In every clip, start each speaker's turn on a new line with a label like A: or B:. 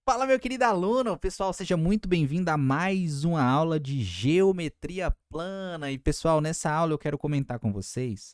A: Fala, meu querido aluno! Pessoal, seja muito bem-vindo a mais uma aula de geometria plana. E, pessoal, nessa aula eu quero comentar com vocês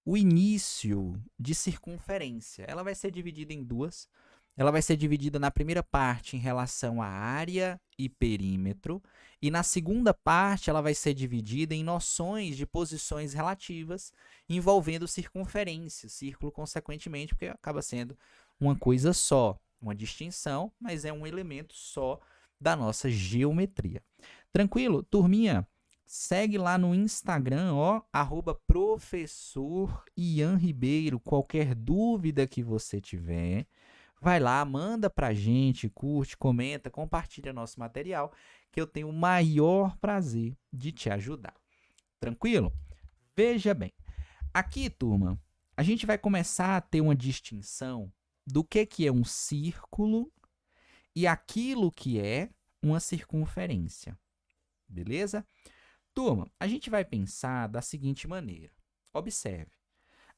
A: o início de circunferência. Ela vai ser dividida em duas. Ela vai ser dividida na primeira parte em relação à área e perímetro, e na segunda parte ela vai ser dividida em noções de posições relativas envolvendo circunferência, círculo, consequentemente, porque acaba sendo uma coisa só, uma distinção, mas é um elemento só da nossa geometria. Tranquilo? Turminha, segue lá no Instagram, ó, @professor Ian Ribeiro. Qualquer dúvida que você tiver, vai lá, manda pra gente, curte, comenta, compartilha nosso material, que eu tenho o maior prazer de te ajudar. Tranquilo? Veja bem, aqui, turma, a gente vai começar a ter uma distinção do que é um círculo e aquilo que é uma circunferência. Beleza? Turma, a gente vai pensar da seguinte maneira. Observe.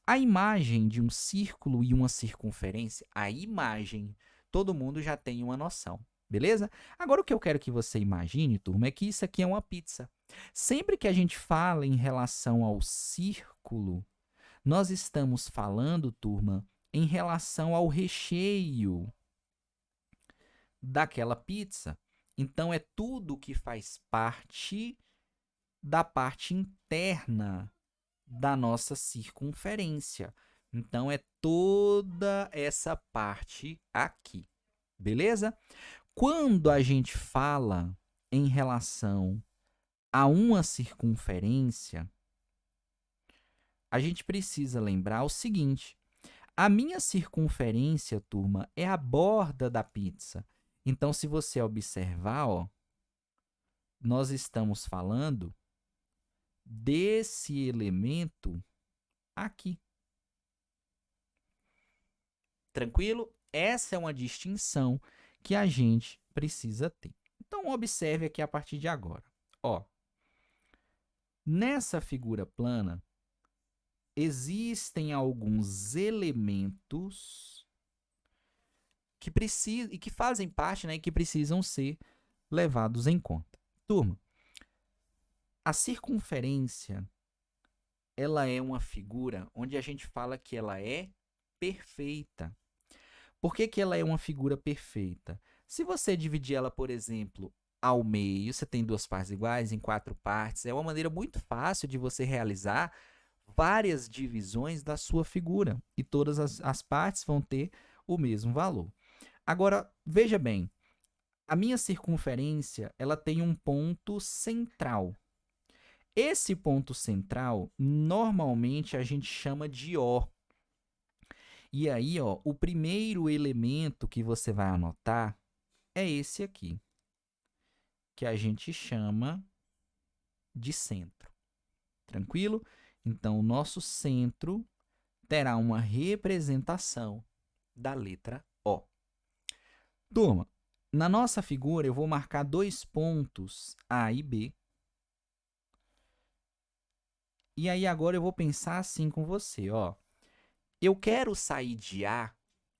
A: A imagem de um círculo e uma circunferência, a imagem, todo mundo já tem uma noção, beleza? Agora, o que eu quero que você imagine, turma, é que isso aqui é uma pizza. Sempre que a gente fala em relação ao círculo, nós estamos falando, turma, em relação ao recheio daquela pizza. Então, é tudo que faz parte da parte interna da nossa circunferência. Então, é toda essa parte aqui, beleza? Quando a gente fala em relação a uma circunferência, a gente precisa lembrar o seguinte: a minha circunferência, turma, é a borda da pizza. Então, se você observar, ó, nós estamos falando desse elemento aqui. Tranquilo? Essa é uma distinção que a gente precisa ter. Então, observe aqui a partir de agora. Ó, nessa figura plana, existem alguns elementos que precisam e que fazem parte, né, e que precisam ser levados em conta. Turma, a circunferência, ela é uma figura onde a gente fala que ela é perfeita. Por que ela é uma figura perfeita? Se você dividir ela, por exemplo, ao meio, você tem duas partes iguais, em quatro partes, é uma maneira muito fácil de você realizar várias divisões da sua figura, e todas as partes vão ter o mesmo valor. Agora, veja bem, a minha circunferência, ela tem um ponto central. Esse ponto central, normalmente a gente chama de O. E aí, ó, o primeiro elemento que você vai anotar é esse aqui, que a gente chama de centro. Tranquilo? Então, o nosso centro terá uma representação da letra O. Turma, na nossa figura eu vou marcar dois pontos A e B. E aí agora eu vou pensar assim com você, ó. Eu quero sair de A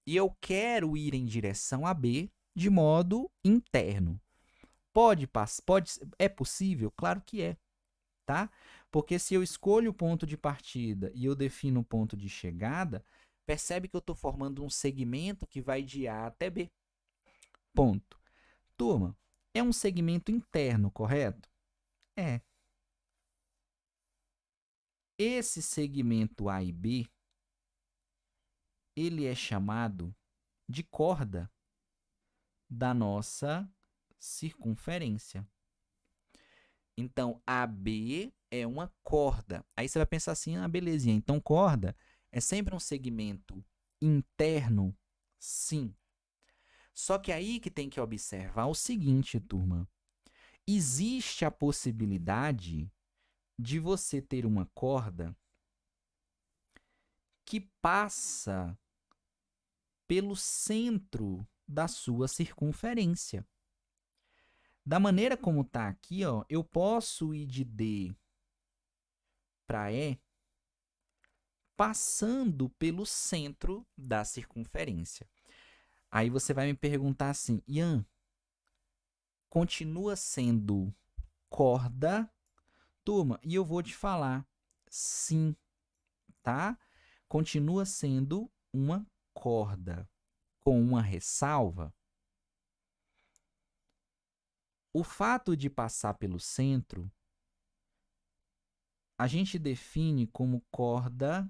A: e eu quero ir em direção a B de modo interno. É possível? Claro que é, tá? Porque se eu escolho o ponto de partida e eu defino o ponto de chegada, percebe que eu estou formando um segmento que vai de A até B. Ponto. Turma, é um segmento interno, correto? É. Esse segmento A e B, ele é chamado de corda da nossa circunferência. Então, AB é uma corda. Aí você vai pensar assim, ah, belezinha. Então, corda é sempre um segmento interno? Sim. Só que aí que tem que observar o seguinte, turma. Existe a possibilidade de você ter uma corda que passa pelo centro da sua circunferência. Da maneira como está aqui, ó, eu posso ir de D para E passando pelo centro da circunferência. Aí você vai me perguntar assim, Ian, continua sendo corda, turma? E eu vou te falar, sim, tá? Continua sendo uma corda, com uma ressalva. O fato de passar pelo centro, a gente define como corda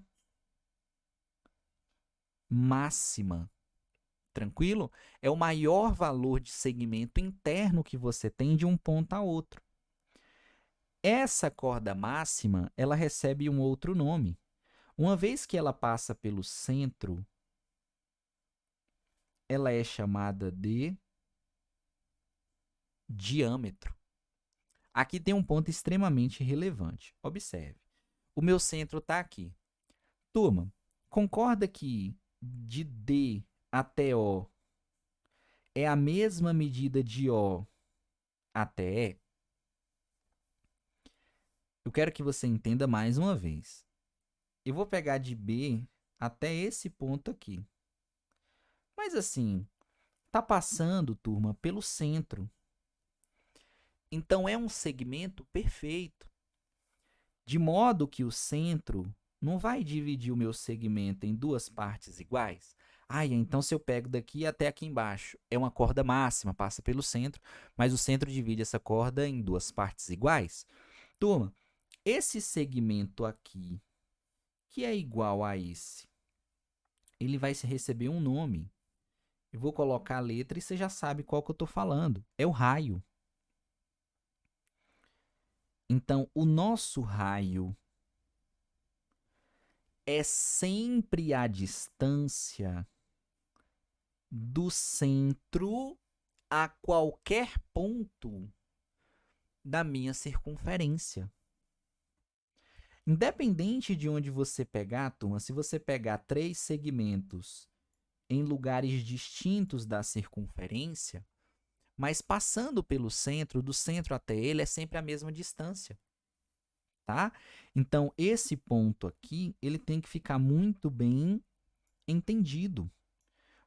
A: máxima. Tranquilo? É o maior valor de segmento interno que você tem de um ponto a outro. Essa corda máxima, ela recebe um outro nome. Uma vez que ela passa pelo centro, ela é chamada de diâmetro. Aqui tem um ponto extremamente relevante. Observe. O meu centro está aqui. Turma, concorda que de D até O é a mesma medida de O até E? Eu quero que você entenda mais uma vez. Eu vou pegar de B até esse ponto aqui. Mas assim, tá passando, turma, pelo centro. Então é um segmento perfeito. De modo que o centro não vai dividir o meu segmento em duas partes iguais. Então se eu pego daqui até aqui embaixo, é uma corda máxima, passa pelo centro, mas o centro divide essa corda em duas partes iguais. Turma, esse segmento aqui, que é igual a esse, ele vai receber um nome. Eu vou colocar a letra e você já sabe qual que eu estou falando. É o raio. Então, o nosso raio é sempre a distância do centro a qualquer ponto da minha circunferência. Independente de onde você pegar, turma, se você pegar 3 segmentos em lugares distintos da circunferência, mas passando pelo centro, do centro até ele é sempre a mesma distância, tá? Então, esse ponto aqui, ele tem que ficar muito bem entendido,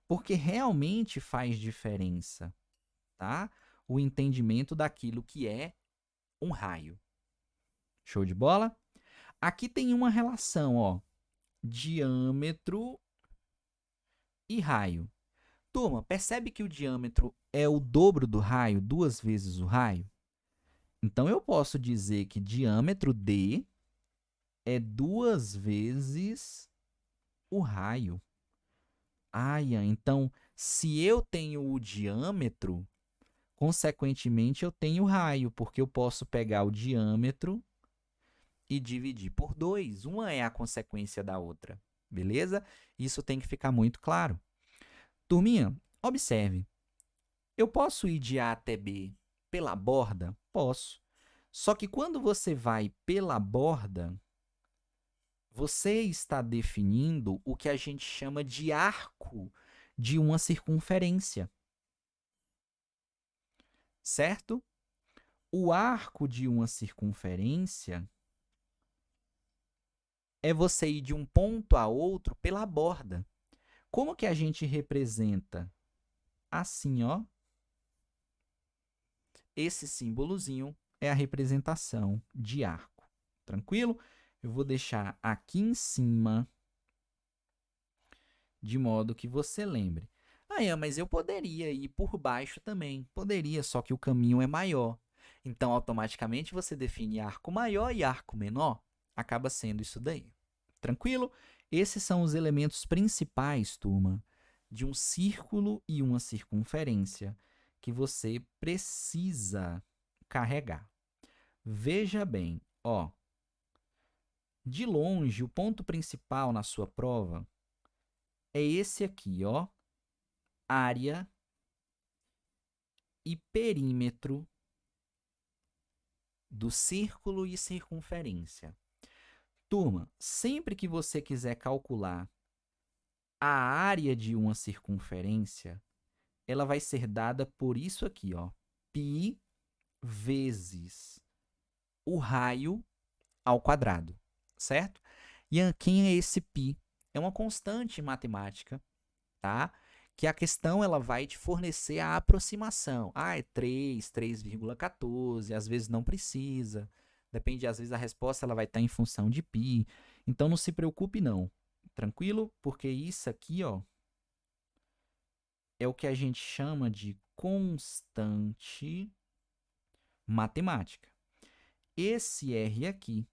A: porque realmente faz diferença, tá? O entendimento daquilo que é um raio. Show de bola? Aqui tem uma relação, ó, diâmetro e raio. Turma, percebe que o diâmetro é o dobro do raio, 2 vezes o raio? Então, eu posso dizer que diâmetro D é 2 vezes o raio. Então, se eu tenho o diâmetro, consequentemente, eu tenho o raio, porque eu posso pegar o diâmetro e dividir por 2. Uma é a consequência da outra, beleza? Isso tem que ficar muito claro. Turminha, observe. Eu posso ir de A até B pela borda? Posso. Só que quando você vai pela borda, você está definindo o que a gente chama de arco de uma circunferência, certo? O arco de uma circunferência é você ir de um ponto a outro pela borda. Como que a gente representa? Assim, ó. Esse símbolozinho é a representação de arco. Tranquilo? Eu vou deixar aqui em cima, de modo que você lembre. Mas eu poderia ir por baixo também. Poderia, só que o caminho é maior. Então, automaticamente, você define arco maior e arco menor. Acaba sendo isso daí. Tranquilo? Esses são os elementos principais, turma, de um círculo e uma circunferência que você precisa carregar. Veja bem, ó. De longe, o ponto principal na sua prova é esse aqui, ó. Área e perímetro do círculo e circunferência. Turma, sempre que você quiser calcular a área de uma circunferência, ela vai ser dada por isso aqui, ó, π vezes o raio ao quadrado, certo? E quem é esse π? É uma constante matemática, tá? que a questão ela vai te fornecer a aproximação. Ah, é 3, 3,14, às vezes não precisa. Depende, às vezes a resposta ela vai estar em função de π. Então não se preocupe não. Tranquilo? Porque isso aqui, ó, é o que a gente chama de constante matemática. Esse R aqui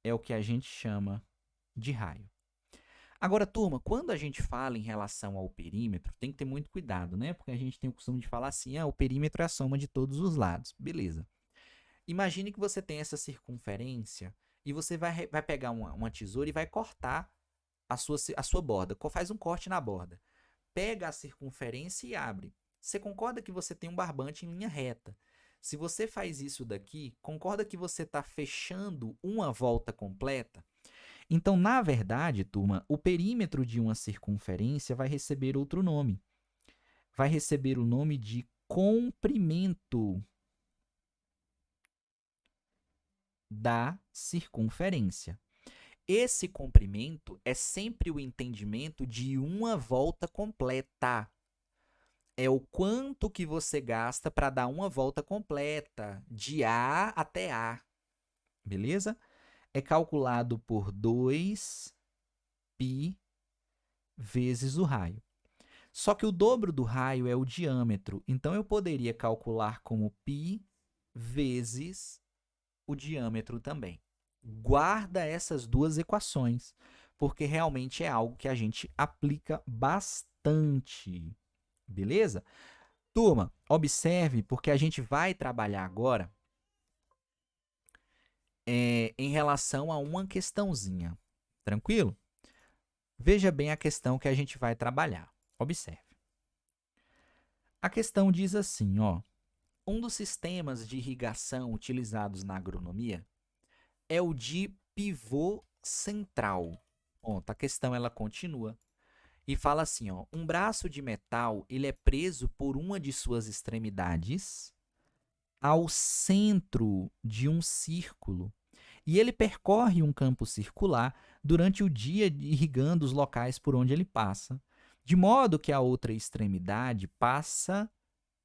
A: é o que a gente chama de raio. Agora, turma, quando a gente fala em relação ao perímetro, tem que ter muito cuidado, né? Porque a gente tem o costume de falar assim, o perímetro é a soma de todos os lados. Beleza. Imagine que você tem essa circunferência e você vai pegar uma tesoura e vai cortar a sua borda. Faz um corte na borda. Pega a circunferência e abre. Você concorda que você tem um barbante em linha reta. Se você faz isso daqui, concorda que você está fechando uma volta completa? Então, na verdade, turma, o perímetro de uma circunferência vai receber outro nome. Vai receber o nome de comprimento da circunferência. Esse comprimento é sempre o entendimento de uma volta completa. É o quanto que você gasta para dar uma volta completa, de A até A. Beleza? É calculado por 2π vezes o raio. Só que o dobro do raio é o diâmetro, então eu poderia calcular como π vezes o diâmetro também. Guarda essas duas equações, porque realmente é algo que a gente aplica bastante. Beleza? Turma, observe, porque a gente vai trabalhar agora em relação a uma questãozinha. Tranquilo? Veja bem a questão que a gente vai trabalhar. Observe. A questão diz assim, ó, um dos sistemas de irrigação utilizados na agronomia é o de pivô central. A questão ela continua e fala assim, ó, um braço de metal ele é preso por uma de suas extremidades ao centro de um círculo e ele percorre um campo circular durante o dia irrigando os locais por onde ele passa, de modo que a outra extremidade passa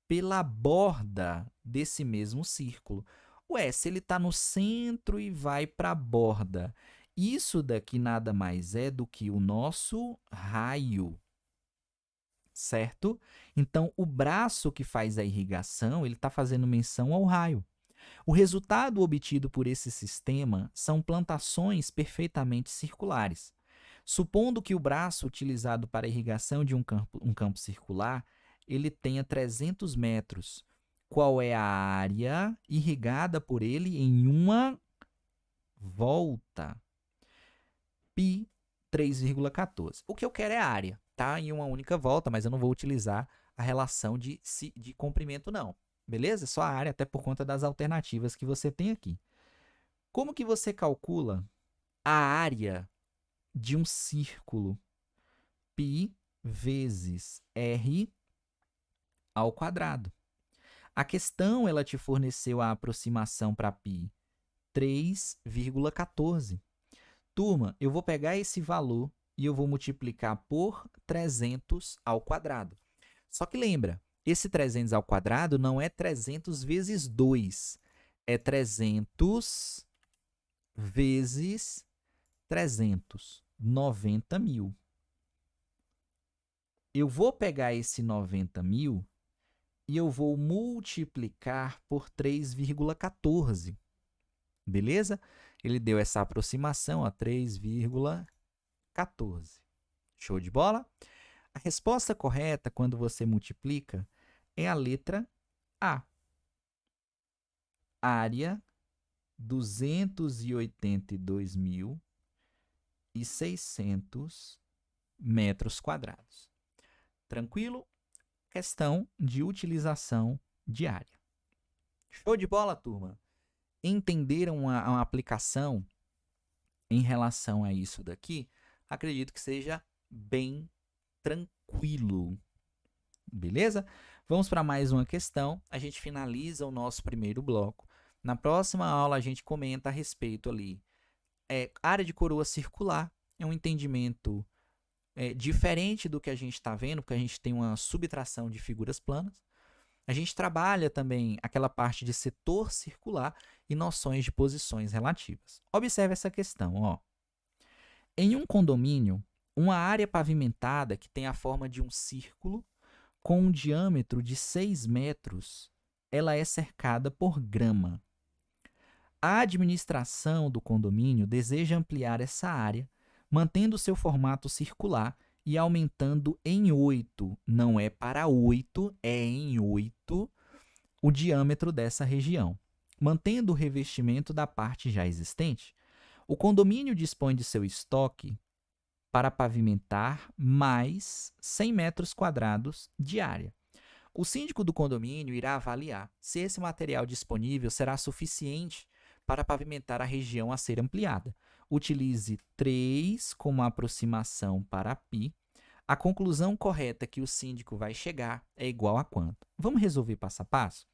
A: pela borda desse mesmo círculo. Ué, se ele está no centro e vai para a borda, isso daqui nada mais é do que o nosso raio, certo? Então, o braço que faz a irrigação, ele está fazendo menção ao raio. O resultado obtido por esse sistema são plantações perfeitamente circulares. Supondo que o braço utilizado para a irrigação de um campo circular ele tenha 300 metros, qual é a área irrigada por ele em uma volta? Π 3,14. O que eu quero é a área, tá? Em uma única volta, mas eu não vou utilizar a relação de comprimento, não. Beleza? Só a área, até por conta das alternativas que você tem aqui. Como que você calcula a área de um círculo? Π vezes R ao quadrado. A questão ela te forneceu a aproximação para π 3,14. Turma, eu vou pegar esse valor e eu vou multiplicar por 300 ao quadrado. Só que lembra, esse 300 ao quadrado não é 300 vezes 2, é 300 vezes 300, 90.000. Eu vou pegar esse 90.000 e eu vou multiplicar por 3,14. Beleza? Ele deu essa aproximação a 3,14. Show de bola? A resposta correta, quando você multiplica, é a letra A. Área 282.600 metros quadrados. Tranquilo? Questão de utilização de área. Show de bola, turma? Entenderam a aplicação em relação a isso daqui? Acredito que seja bem tranquilo. Beleza? Vamos para mais uma questão. A gente finaliza o nosso primeiro bloco. Na próxima aula, a gente comenta a respeito ali. Área de coroa circular é um entendimento diferente do que a gente está vendo, porque a gente tem uma subtração de figuras planas, a gente trabalha também aquela parte de setor circular e noções de posições relativas. Observe essa questão, ó. Em um condomínio, uma área pavimentada que tem a forma de um círculo com um diâmetro de 6 metros, ela é cercada por grama. A administração do condomínio deseja ampliar essa área, mantendo seu formato circular e aumentando em 8, não é para 8, é em 8, o diâmetro dessa região. Mantendo o revestimento da parte já existente, o condomínio dispõe de seu estoque para pavimentar mais 100 metros quadrados de área. O síndico do condomínio irá avaliar se esse material disponível será suficiente para pavimentar a região a ser ampliada. Utilize 3 como aproximação para π. A conclusão correta que o síndico vai chegar é igual a quanto? Vamos resolver passo a passo?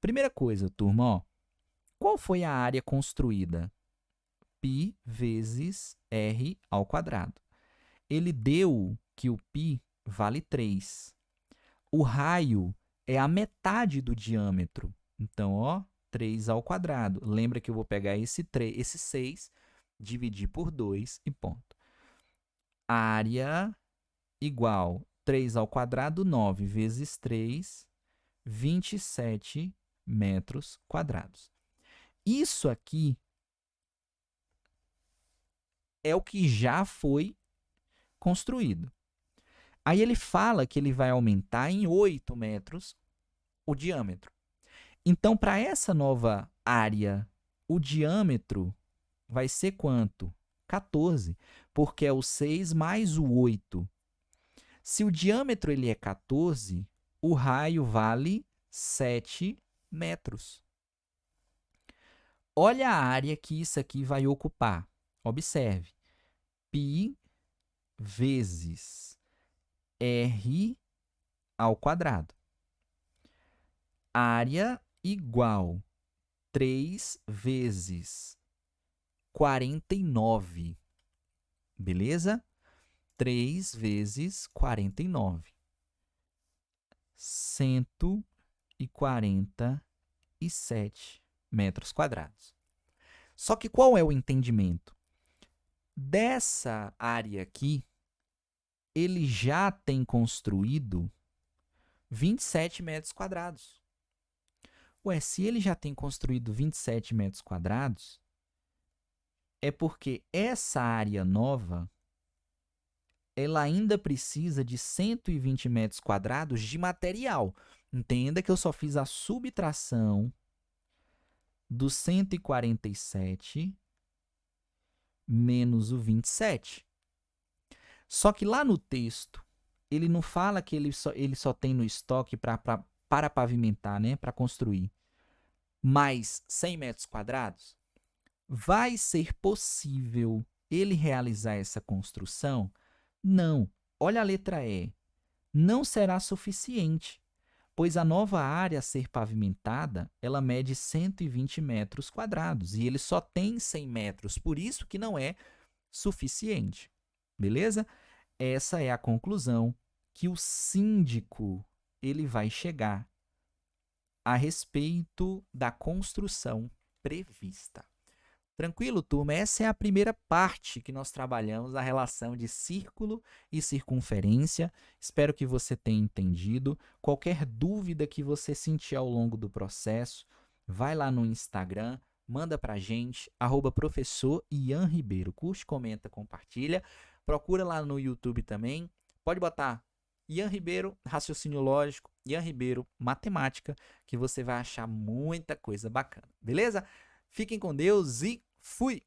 A: Primeira coisa, turma, ó, qual foi a área construída? π vezes r ao quadrado. Ele deu que o π vale 3. O raio é a metade do diâmetro. Então, ó, 3 ao quadrado. Lembra que eu vou pegar esse 6, dividir por 2 e ponto. Área igual 3 ao quadrado, 9 vezes 3, 27 metros quadrados. Isso aqui é o que já foi construído. Aí ele fala que ele vai aumentar em 8 metros o diâmetro. Então, para essa nova área, o diâmetro vai ser quanto? 14, porque é o 6 mais o 8. Se o diâmetro ele é 14, o raio vale 7 metros. Olha a área que isso aqui vai ocupar. Observe. π vezes r ao quadrado. Área igual 3 vezes 49. Beleza? 3 vezes 49. 147 metros quadrados. Só que qual é o entendimento? Dessa área aqui, ele já tem construído 27 metros quadrados. Ué, se ele já tem construído 27 metros quadrados, é porque essa área nova, ela ainda precisa de 120 metros quadrados de material. Entenda que eu só fiz a subtração do 147 menos o 27. Só que lá no texto, ele não fala que ele só tem no estoque para pavimentar, né? Para construir, mais 100 metros quadrados. Vai ser possível ele realizar essa construção? Não. Olha a letra E. Não será suficiente, pois a nova área a ser pavimentada, ela mede 120 metros quadrados e ele só tem 100 metros, por isso que não é suficiente. Beleza? Essa é a conclusão que o síndico ele vai chegar a respeito da construção prevista. Tranquilo, turma? Essa é a primeira parte que nós trabalhamos, a relação de círculo e circunferência. Espero que você tenha entendido. Qualquer dúvida que você sentir ao longo do processo, vai lá no Instagram, manda pra gente, @professor Ian Ribeiro. Curte, comenta, compartilha. Procura lá no YouTube também. Pode botar Ian Ribeiro, raciocínio lógico, Ian Ribeiro, matemática, que você vai achar muita coisa bacana. Beleza? Fiquem com Deus e fui!